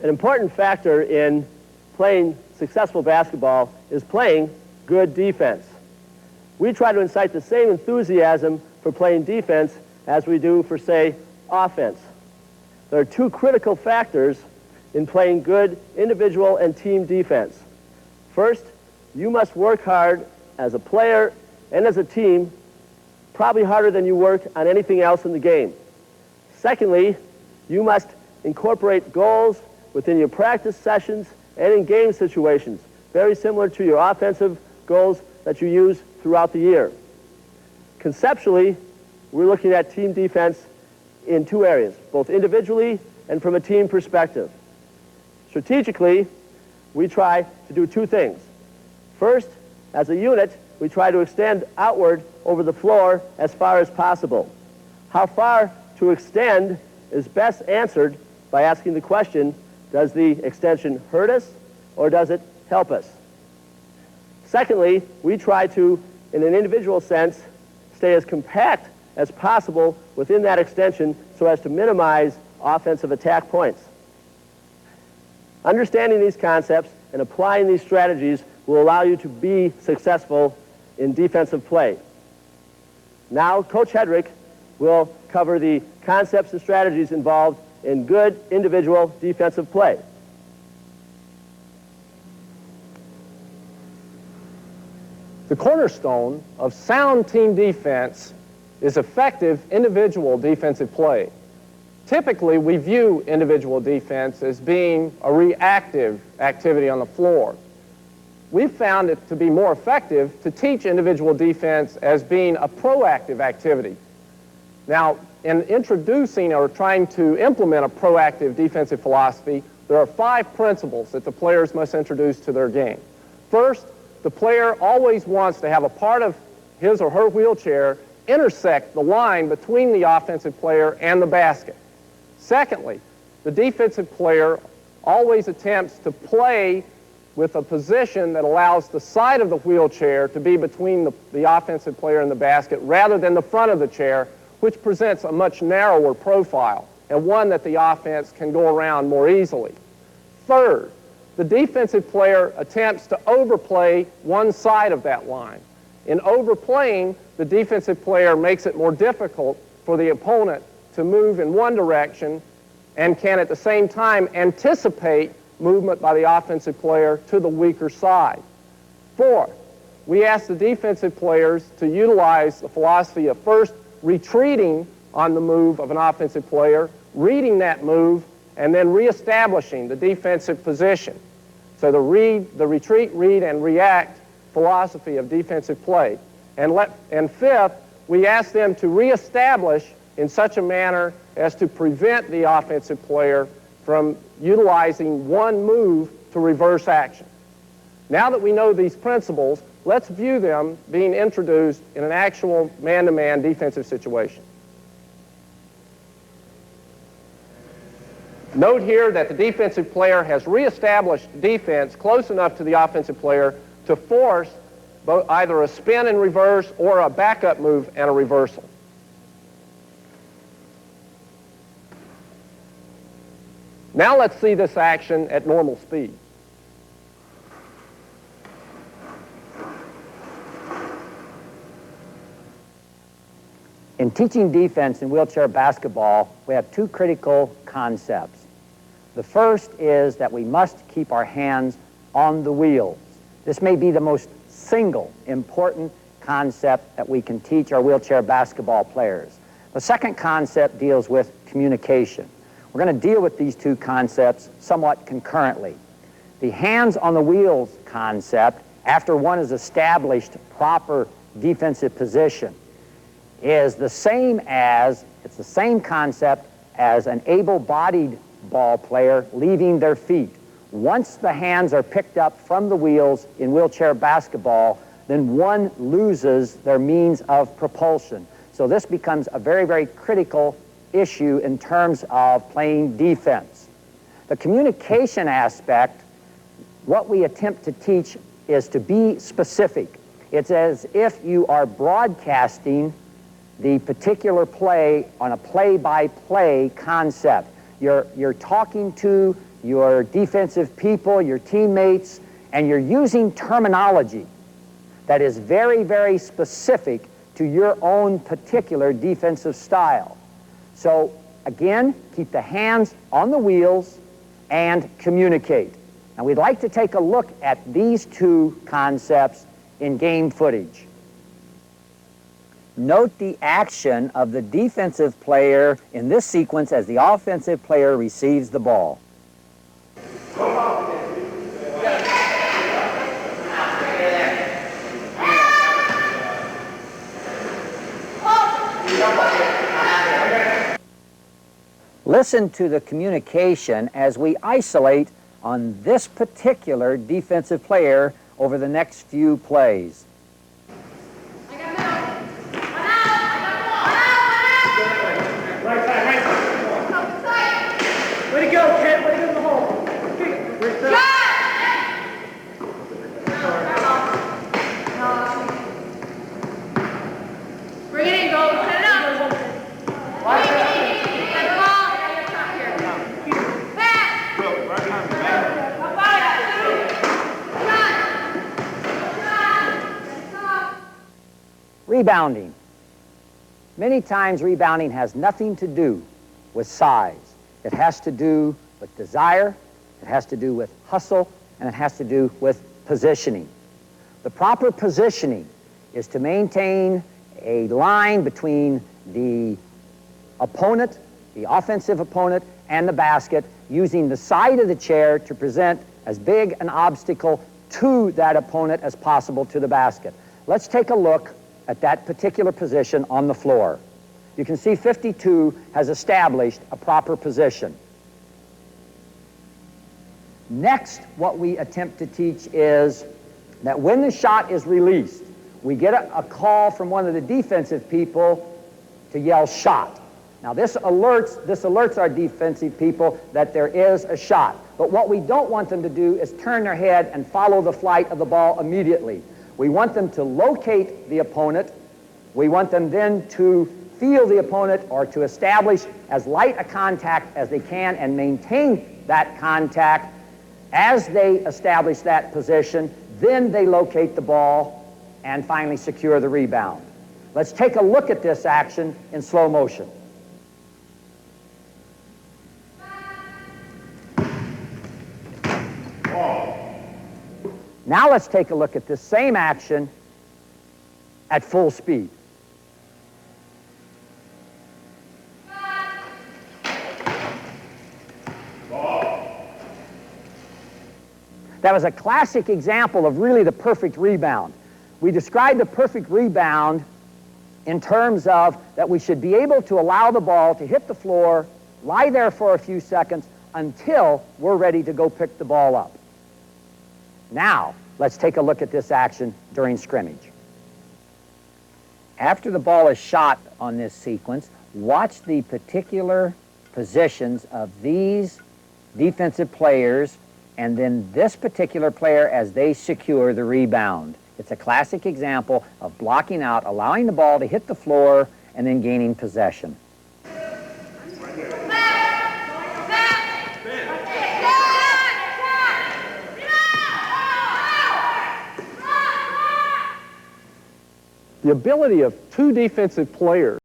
An important factor in playing successful basketball is playing good defense. We try to incite the same enthusiasm for playing defense as we do for, say, offense. There are two critical factors in playing good individual and team defense. First, you must work hard as a player and as a team, probably harder than you work on anything else in the game. Secondly, you must incorporate goals within your practice sessions and in game situations, very similar to your offensive goals that you use throughout the year. Conceptually, we're looking at team defense in two areas, both individually and from a team perspective. Strategically, we try to do two things. First, as a unit, we try to extend outward over the floor as far as possible. How far to extend is best answered by asking the question, does the extension hurt us or does it help us? Secondly, we try to, in an individual sense, stay as compact as possible within that extension so as to minimize offensive attack points. Understanding these concepts and applying these strategies will allow you to be successful in defensive play. Now, Coach Hedrick will cover the concepts and strategies involved in good individual defensive play. The cornerstone of sound team defense is effective individual defensive play. Typically, we view individual defense as being a reactive activity on the floor. We've found it to be more effective to teach individual defense as being a proactive activity. Now, in introducing or trying to implement a proactive defensive philosophy, there are 5 principles that the players must introduce to their game. First, the player always wants to have a part of his or her wheelchair intersect the line between the offensive player and the basket. Secondly, the defensive player always attempts to play with a position that allows the side of the wheelchair to be between the offensive player and the basket rather than the front of the chair, which presents a much narrower profile and one that the offense can go around more easily. Third, the defensive player attempts to overplay one side of that line. In overplaying, the defensive player makes it more difficult for the opponent to move in one direction and can at the same time anticipate movement by the offensive player to the weaker side. Fourth, we ask the defensive players to utilize the philosophy of first retreating on the move of an offensive player, reading that move, and then reestablishing the defensive position. So the retreat, read, and react philosophy of defensive play. And fifth, we ask them to reestablish in such a manner as to prevent the offensive player from utilizing one move to reverse action. Now that we know these principles, let's view them being introduced in an actual man-to-man defensive situation. Note here that the defensive player has reestablished defense close enough to the offensive player to force either a spin and reverse or a backup move and a reversal. Now let's see this action at normal speed. In teaching defense in wheelchair basketball, we have 2 critical concepts. The first is that we must keep our hands on the wheels. This may be the most single important concept that we can teach our wheelchair basketball players. The second concept deals with communication. We're going to deal with these 2 concepts somewhat concurrently. The hands on the wheels concept, after one has established proper defensive position, is the same concept as an able-bodied ball player leaving their feet. Once the hands are picked up from the wheels in wheelchair basketball, then one loses their means of propulsion. So this becomes a very, very critical issue in terms of playing defense. The communication aspect, what we attempt to teach is to be specific. It's as if you are broadcasting the particular play on a play-by-play concept. You're talking to your defensive people, your teammates, and you're using terminology that is very, very specific to your own particular defensive style. So again, keep the hands on the wheels and communicate. Now we'd like to take a look at these two concepts in game footage. Note the action of the defensive player in this sequence as the offensive player receives the ball. Listen to the communication as we isolate on this particular defensive player over the next few plays. Way to go, Kent. Way to go in the hole. Bring it in, go. Set it up. Bring it in. Get the ball. Back. Rebounding. Many times rebounding has nothing to do with size. It has to do with desire, it has to do with hustle, and it has to do with positioning. The proper positioning is to maintain a line between the opponent, the offensive opponent, and the basket, using the side of the chair to present as big an obstacle to that opponent as possible to the basket. Let's take a look at that particular position on the floor. You can see 52 has established a proper position. Next, what we attempt to teach is that when the shot is released, we get a call from one of the defensive people to yell shot. Now this alerts our defensive people that there is a shot. But what we don't want them to do is turn their head and follow the flight of the ball immediately. We want them to locate the opponent. We want them then to feel the opponent or to establish as light a contact as they can and maintain that contact. As they establish that position, then they locate the ball and finally secure the rebound. Let's take a look at this action in slow motion. Now let's take a look at this same action at full speed. That was a classic example of really the perfect rebound. We described the perfect rebound in terms of that we should be able to allow the ball to hit the floor, lie there for a few seconds until we're ready to go pick the ball up. Now, let's take a look at this action during scrimmage. After the ball is shot on this sequence, watch the particular positions of these defensive players and then this particular player as they secure the rebound. It's a classic example of blocking out, allowing the ball to hit the floor, and then gaining possession. The ability of two defensive players